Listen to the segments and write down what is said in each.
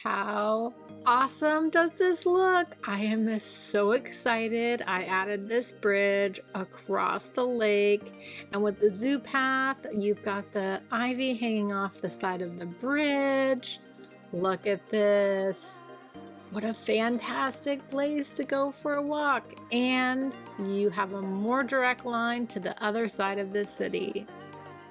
How awesome does this look? I am so excited. I added this bridge across the lake, and with the zoo path, you've got the ivy hanging off the side of the bridge. Look at this. What a fantastic place to go for a walk. And you have a more direct line to the other side of the city.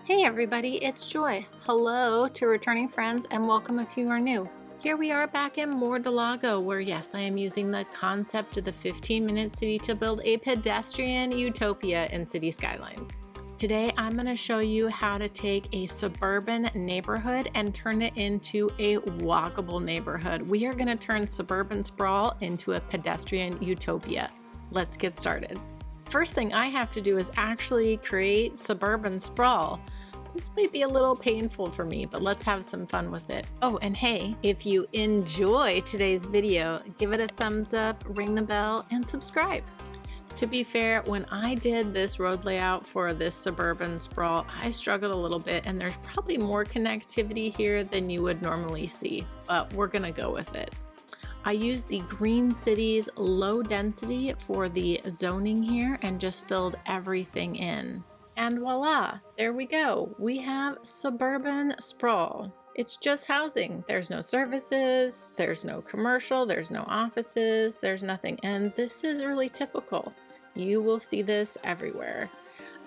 Hey everybody, it's Joy. Hello to returning friends and welcome if you are new. Here we are back in Mordalgo, where yes, I am using the concept of the 15-minute city to build a pedestrian utopia in Cities Skylines. Today, I'm going to show you how to take a suburban neighborhood and turn it into a walkable neighborhood. We are going to turn suburban sprawl into a pedestrian utopia. Let's get started. First thing I have to do is actually create suburban sprawl. This might be a little painful for me, but let's have some fun with it. Oh, and hey, if you enjoy today's video, give it a thumbs up, ring the bell, and subscribe. To be fair, when I did this road layout for this suburban sprawl, I struggled a little bit, and there's probably more connectivity here than you would normally see, but we're gonna go with it. I used the Green Cities low density for the zoning here and just filled everything in. And voila, there we go. We have suburban sprawl. It's just housing. There's no services, there's no commercial, there's no offices, there's nothing. And this is really typical. You will see this everywhere.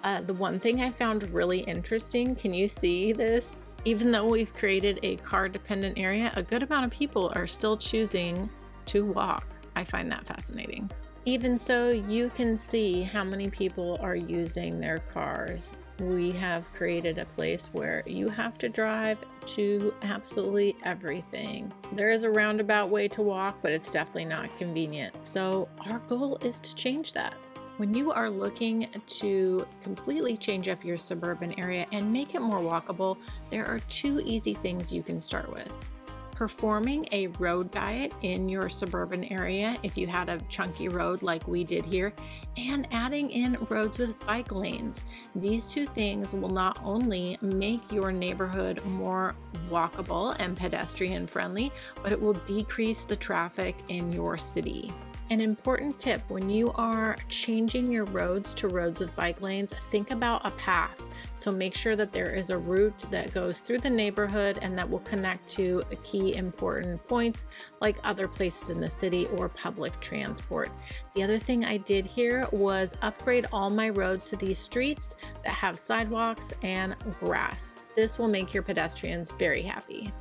The one thing I found really interesting, can you see this? Even though we've created a car-dependent area, a good amount of people are still choosing to walk. I find that fascinating. Even so, you can see how many people are using their cars. We have created a place where you have to drive to absolutely everything. There is a roundabout way to walk, but it's definitely not convenient. So our goal is to change that. When you are looking to completely change up your suburban area and make it more walkable, there are two easy things you can start with. Performing a road diet in your suburban area if you had a chunky road like we did here, and adding in roads with bike lanes. These two things will not only make your neighborhood more walkable and pedestrian friendly, but it will decrease the traffic in your city. An important tip, when you are changing your roads to roads with bike lanes, think about a path. So make sure that there is a route that goes through the neighborhood and that will connect to key important points like other places in the city or public transport. The other thing I did here was upgrade all my roads to these streets that have sidewalks and grass. This will make your pedestrians very happy.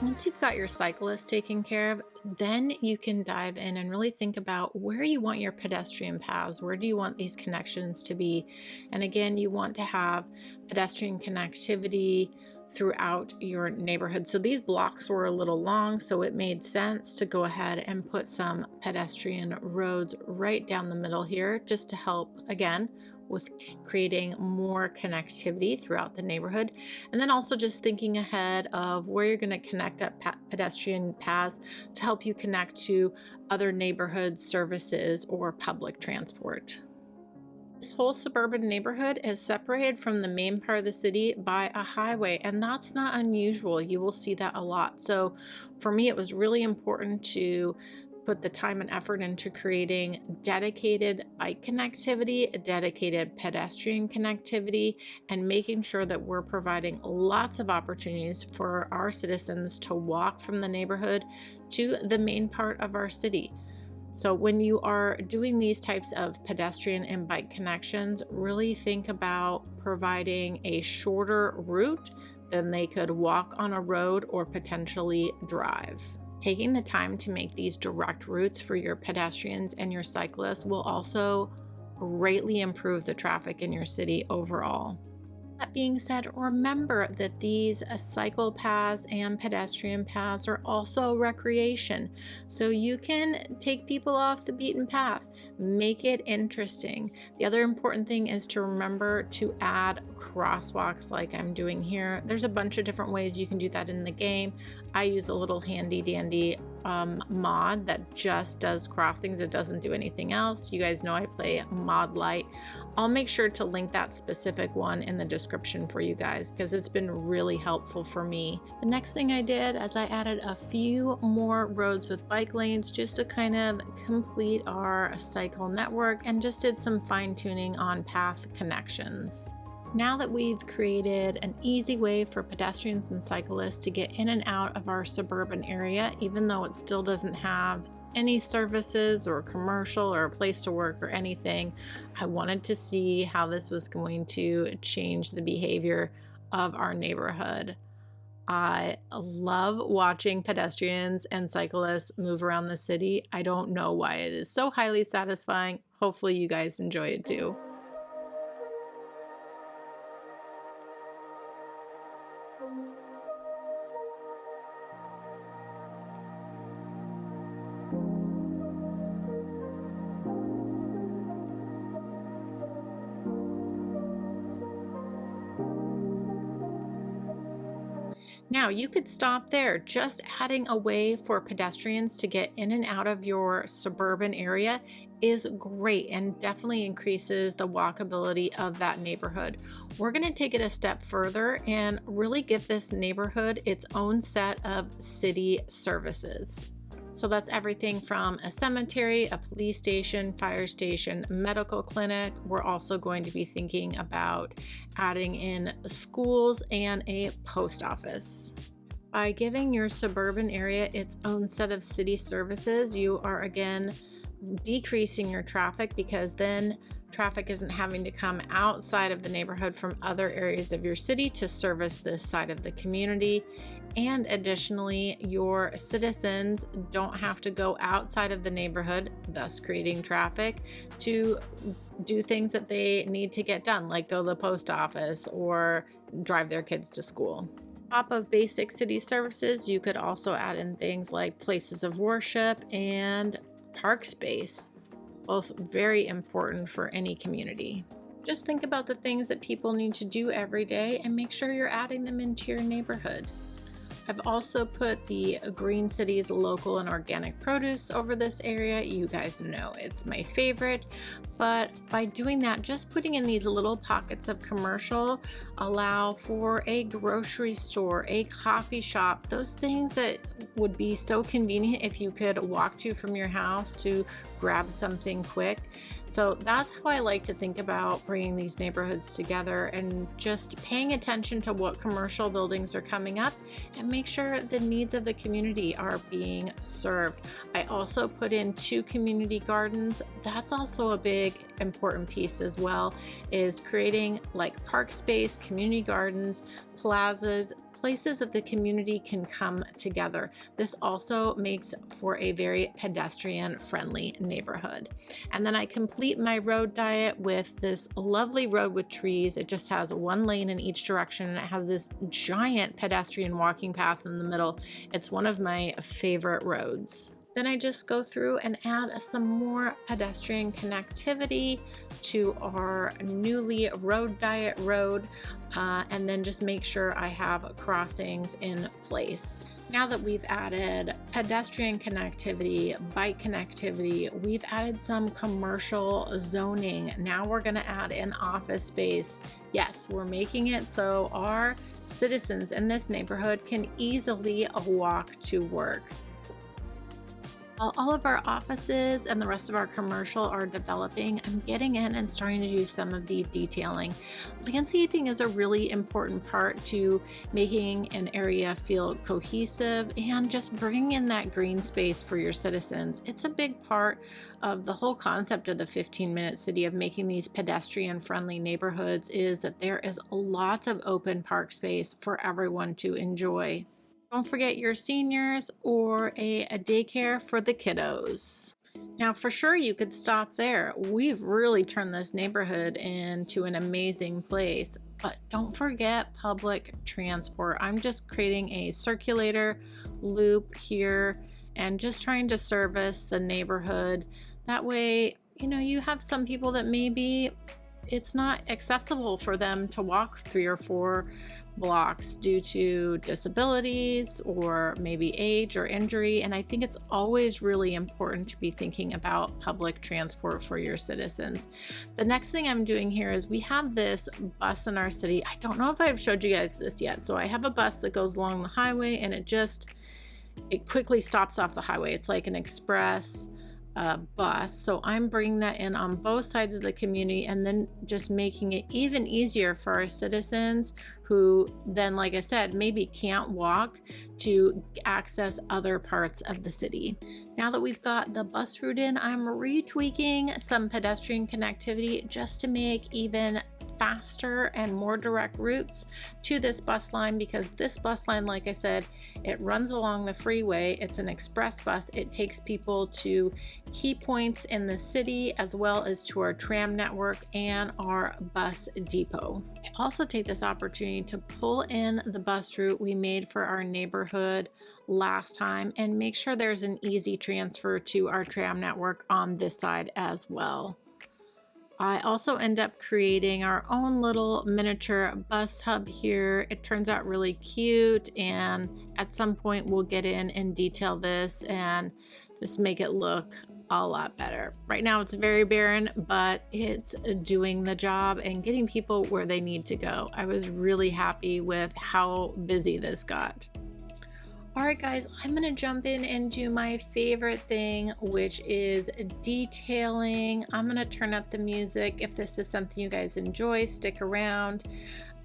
Once you've got your cyclists taken care of, then you can dive in and really think about where you want your pedestrian paths. Where do you want these connections to be? And again, you want to have pedestrian connectivity throughout your neighborhood. So these blocks were a little long, so it made sense to go ahead and put some pedestrian roads right down the middle here just to help, again, with creating more connectivity throughout the neighborhood. And then also just thinking ahead of where you're going to connect up pedestrian paths to help you connect to other neighborhood services or public transport. This whole suburban neighborhood is separated from the main part of the city by a highway, and that's not unusual. You will see that a lot. So for me, it was really important to put the time and effort into creating dedicated bike connectivity, dedicated pedestrian connectivity, and making sure that we're providing lots of opportunities for our citizens to walk from the neighborhood to the main part of our city. So when you are doing these types of pedestrian and bike connections, really think about providing a shorter route than they could walk on a road or potentially drive. Taking the time to make these direct routes for your pedestrians and your cyclists will also greatly improve the traffic in your city overall. That being said, remember that these cycle paths and pedestrian paths are also recreation. So you can take people off the beaten path, make it interesting. The other important thing is to remember to add crosswalks like I'm doing here. There's a bunch of different ways you can do that in the game. I use a little handy dandy mod that just does crossings. It doesn't do anything else. You guys know I play Mod Light. I'll make sure to link that specific one in the description for you guys because it's been really helpful for me. The next thing I did is I added a few more roads with bike lanes just to kind of complete our cycle network and just did some fine tuning on path connections. Now that we've created an easy way for pedestrians and cyclists to get in and out of our suburban area, even though it still doesn't have any services or commercial or a place to work or anything, I wanted to see how this was going to change the behavior of our neighborhood. I love watching pedestrians and cyclists move around the city. I don't know why it is so highly satisfying. Hopefully you guys enjoy it too. Now you could stop there. Just adding a way for pedestrians to get in and out of your suburban area is great and definitely increases the walkability of that neighborhood. We're going to take it a step further and really give this neighborhood its own set of city services. So that's everything from a cemetery, a police station, fire station, medical clinic. We're also going to be thinking about adding in schools and a post office. By giving your suburban area its own set of city services, you are again decreasing your traffic because then traffic isn't having to come outside of the neighborhood from other areas of your city to service this side of the community. And additionally, your citizens don't have to go outside of the neighborhood, thus creating traffic, to do things that they need to get done, like go to the post office or drive their kids to school. On top of basic city services, you could also add in things like places of worship and park space, both very important for any community. Just think about the things that people need to do every day and make sure you're adding them into your neighborhood. I've also put the Green Cities local and organic produce over this area. You guys know it's my favorite, but by doing that, just putting in these little pockets of commercial allow for a grocery store, a coffee shop, those things that would be so convenient if you could walk to from your house to grab something quick. So that's how I like to think about bringing these neighborhoods together and just paying attention to what commercial buildings are coming up and make sure the needs of the community are being served. I also put in 2 community gardens. That's also a big important piece as well, is creating like park space, community gardens, plazas, places that the community can come together. This also makes for a very pedestrian friendly neighborhood. And then I complete my road diet with this lovely road with trees. It just has 1 lane in each direction and it has this giant pedestrian walking path in the middle. It's one of my favorite roads. Then I just go through and add some more pedestrian connectivity to our newly road diet road, and then just make sure I have crossings in place. Now that we've added pedestrian connectivity, bike connectivity, we've added some commercial zoning. Now we're going to add in office space. Yes, we're making it so our citizens in this neighborhood can easily walk to work. While all of our offices and the rest of our commercial are developing, I'm getting in and starting to do some of the detailing. Landscaping is a really important part to making an area feel cohesive and just bringing in that green space for your citizens. It's a big part of the whole concept of the 15-minute city, of making these pedestrian-friendly neighborhoods, is that there is lots of open park space for everyone to enjoy. Don't forget your seniors or a daycare for the kiddos. Now, for sure, you could stop there. We've really turned this neighborhood into an amazing place, but don't forget public transport. I'm just creating a circulator loop here and just trying to service the neighborhood. That way, you know, you have some people that maybe it's not accessible for them to walk 3 or 4 blocks due to disabilities or maybe age or injury. And I think it's always really important to be thinking about public transport for your citizens. The next thing I'm doing here is we have this bus in our city. I don't know if I've showed you guys this yet. So I have a bus that goes along the highway and it quickly stops off the highway. It's like an express bus. So I'm bringing that in on both sides of the community and then just making it even easier for our citizens who then, like I said, maybe can't walk to access other parts of the city. Now that we've got the bus route in, I'm retweaking some pedestrian connectivity just to make even faster and more direct routes to this bus line, because this bus line, like I said, it runs along the freeway. It's an express bus. It takes people to key points in the city as well as to our tram network and our bus depot. I also take this opportunity to pull in the bus route we made for our neighborhood last time and make sure there's an easy transfer to our tram network on this side as well. I also end up creating our own little miniature bus hub here. It turns out really cute, and at some point we'll get in and detail this and just make it look a lot better. Right now it's very barren, but it's doing the job and getting people where they need to go. I was really happy with how busy this got. All right, guys, I'm gonna jump in and do my favorite thing, which is detailing. I'm gonna turn up the music. If this is something you guys enjoy, stick around.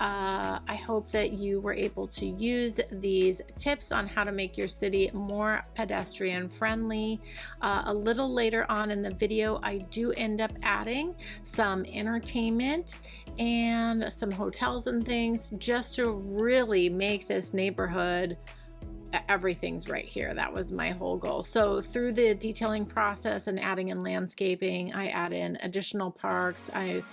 I hope that you were able to use these tips on how to make your city more pedestrian friendly. A little later on in the video, I do end up adding some entertainment and some hotels and things just to really make this neighborhood everything's right here. That was my whole goal. So through the detailing process and adding in landscaping, I add in additional parks. I'm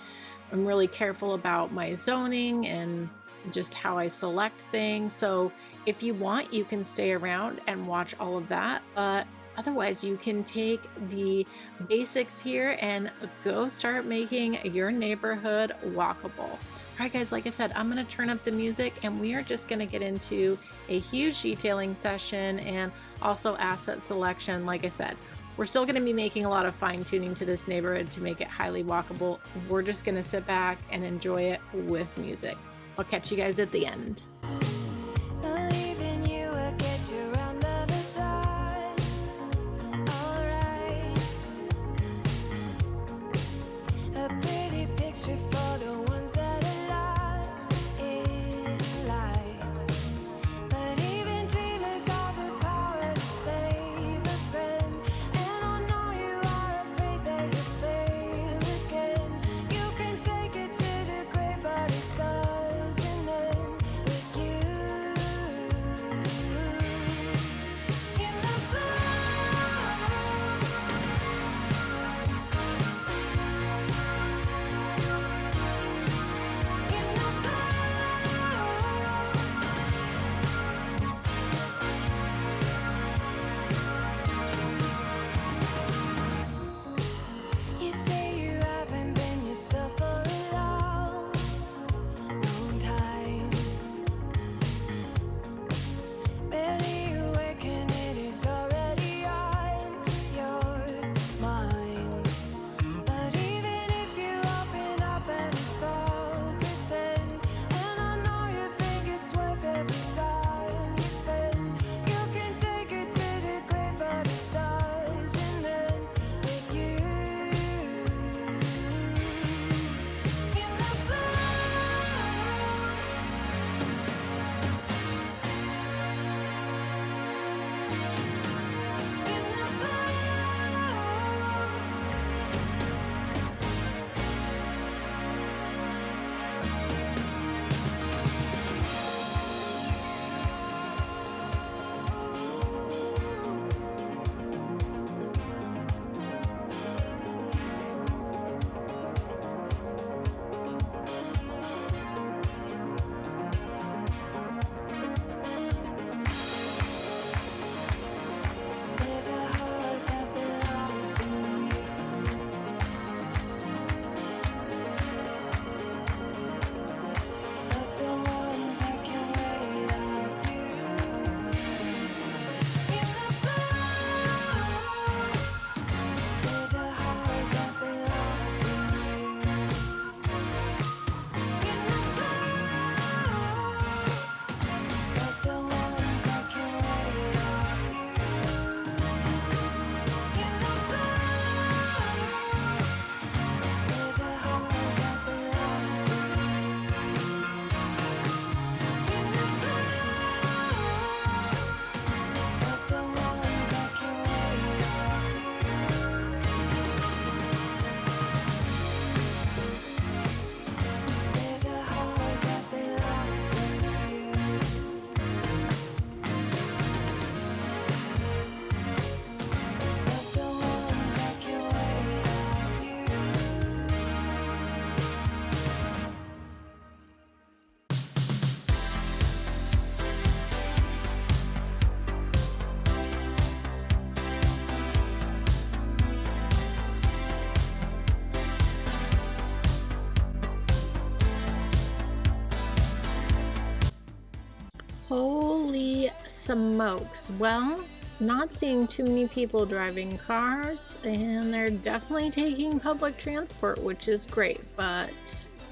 really careful about my zoning and just how I select things. So if you want, you can stay around and watch all of that. But otherwise, you can take the basics here and go start making your neighborhood walkable. All right, guys, like I said, I'm going to turn up the music and we are just going to get into a huge detailing session and also asset selection. Like I said, we're still going to be making a lot of fine tuning to this neighborhood to make it highly walkable. We're just going to sit back and enjoy it with music. I'll catch you guys at the end. Holy smokes. Well, not seeing too many people driving cars, and they're definitely taking public transport, which is great, but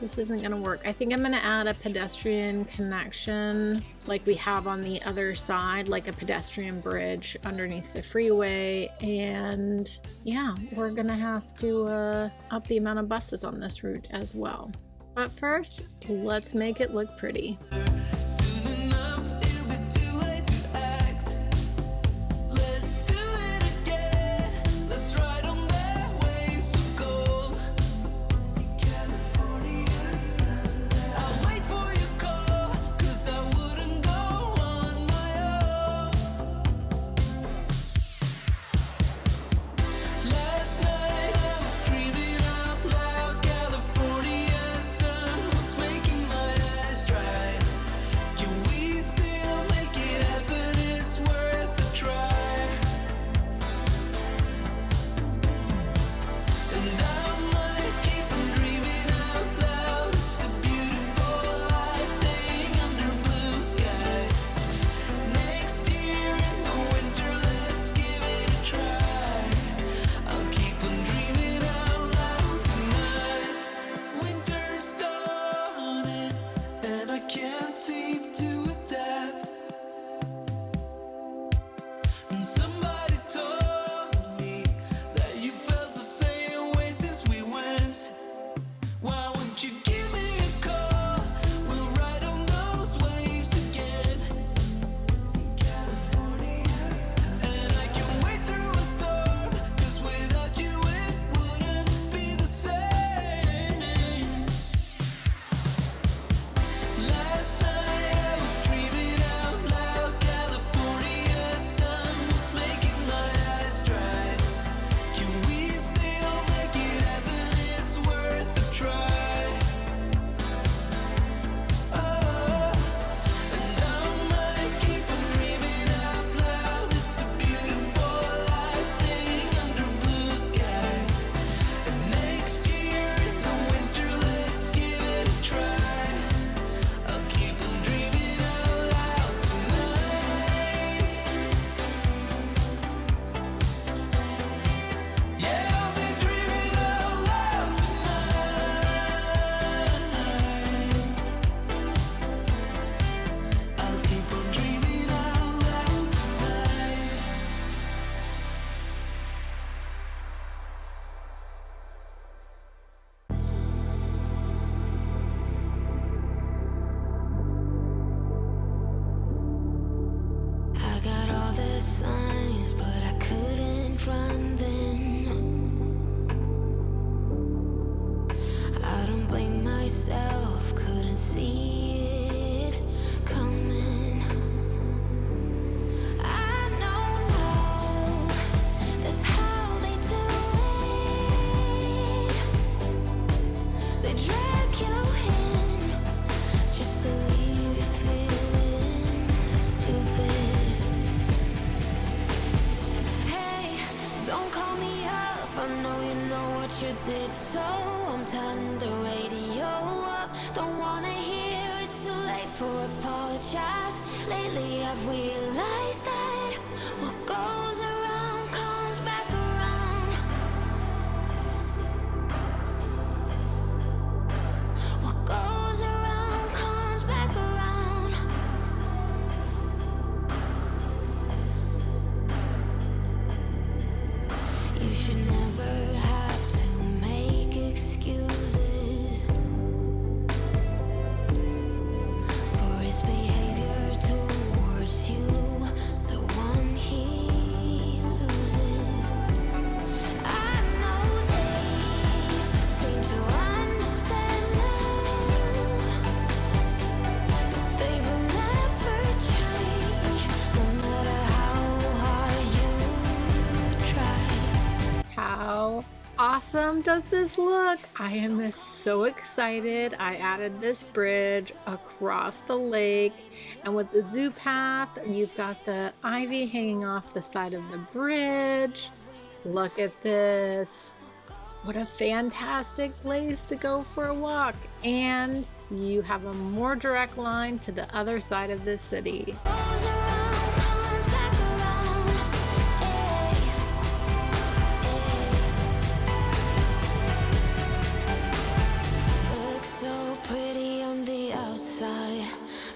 this isn't gonna work. I think I'm gonna add a pedestrian connection like we have on the other side, like a pedestrian bridge underneath the freeway. And yeah, we're gonna have to up the amount of buses on this route as well. But first, let's make it look pretty. You did so, I'm turning the radio up. Don't wanna hear it's too late for apologize. Lately I've realized that what goes around comes back around. What goes around comes back around. You should never have to make excuses for his behavior towards you, the one he loses. I know they seem to understand now, but they will never change, no matter how hard you try. How awesome does this look? I am so excited. I added this bridge across the lake, and with the zoo path, you've got the ivy hanging off the side of the bridge. Look at this. What a fantastic place to go for a walk. And you have a more direct line to the other side of the city. Goes around, comes back around. Looks so pretty on the outside.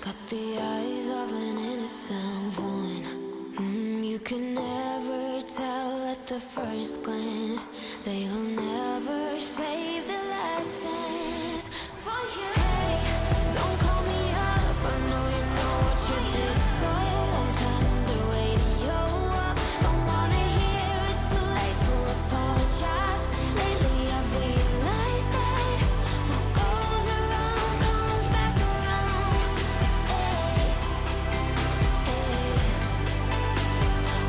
Got the eyes of an innocent one. You can never tell at the first glance. They'll never save the lessons for you. Hey, don't call me up. I know you know what you did, so I'm turning the radio up. Don't wanna hear it's too late for apologize. Lately I've realized that what goes around comes back around.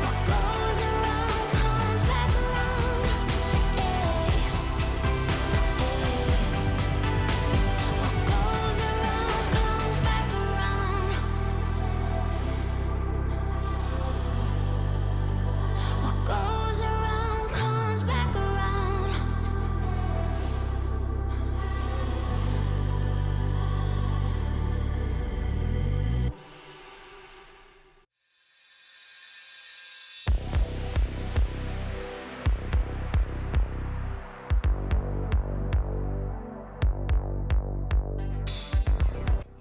What goes around comes back around. What goes around comes back around. What goes around comes back around.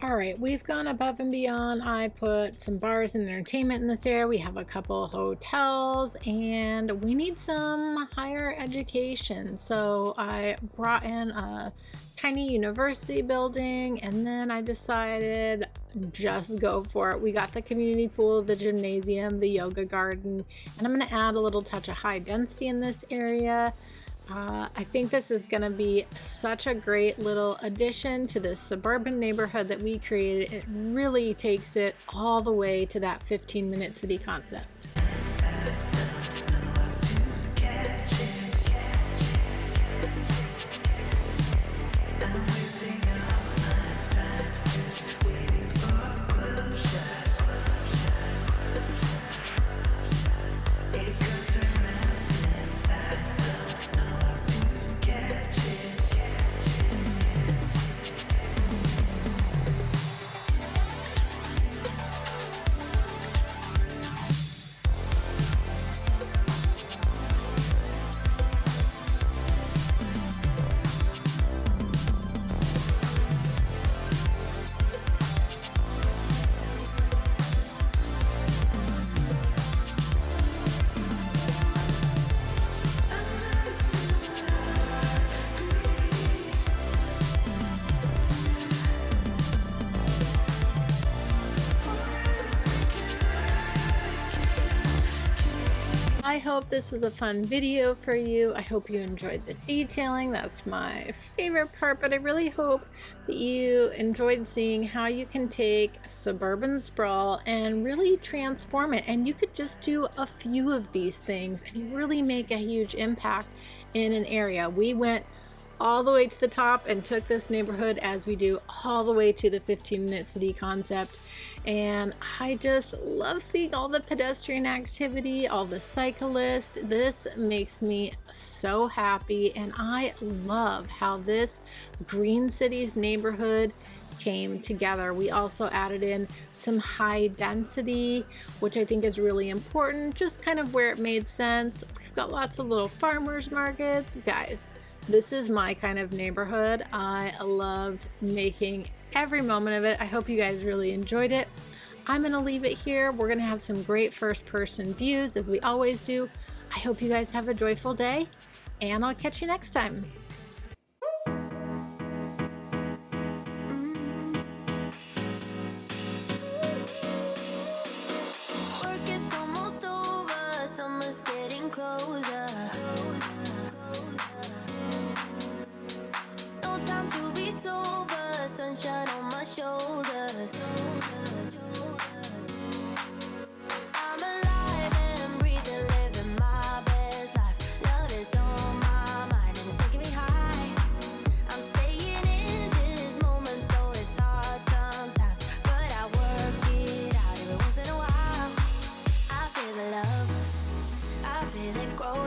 All right, we've gone above and beyond. I put some bars and entertainment in this area. We have a couple hotels and we need some higher education. So I brought in a tiny university building and then I decided just go for it. We got the community pool, the gymnasium, the yoga garden, and I'm going to add a little touch of high density in this area. I think this is going to be such a great little addition to this suburban neighborhood that we created. It really takes it all the way to that 15-minute city concept. I hope this was a fun video for you. I hope you enjoyed the detailing. That's my favorite part, but I really hope that you enjoyed seeing how you can take suburban sprawl and really transform it. And you could just do a few of these things and really make a huge impact in an area. We went all the way to the top and took this neighborhood as we do all the way to the 15-minute city concept. And I just love seeing all the pedestrian activity, all the cyclists. This makes me so happy, and I love how this Green Cities neighborhood came together. We also added in some high density, which I think is really important, just kind of where it made sense. We've got lots of little farmers markets. Guys, this is my kind of neighborhood. I loved making every moment of it. I hope you guys really enjoyed it. I'm gonna leave it here. We're gonna have some great first-person views as we always do. I hope you guys have a joyful day, and I'll catch you next time. Work is almost over, summer's getting closer. No time to be sober, sunshine on my shoulders. I'm alive and breathing, living my best life. Love is on my mind and it's making me high. I'm staying in this moment, though it's hard sometimes, but I work it out every once in a while. I feel the love, I feel it grow.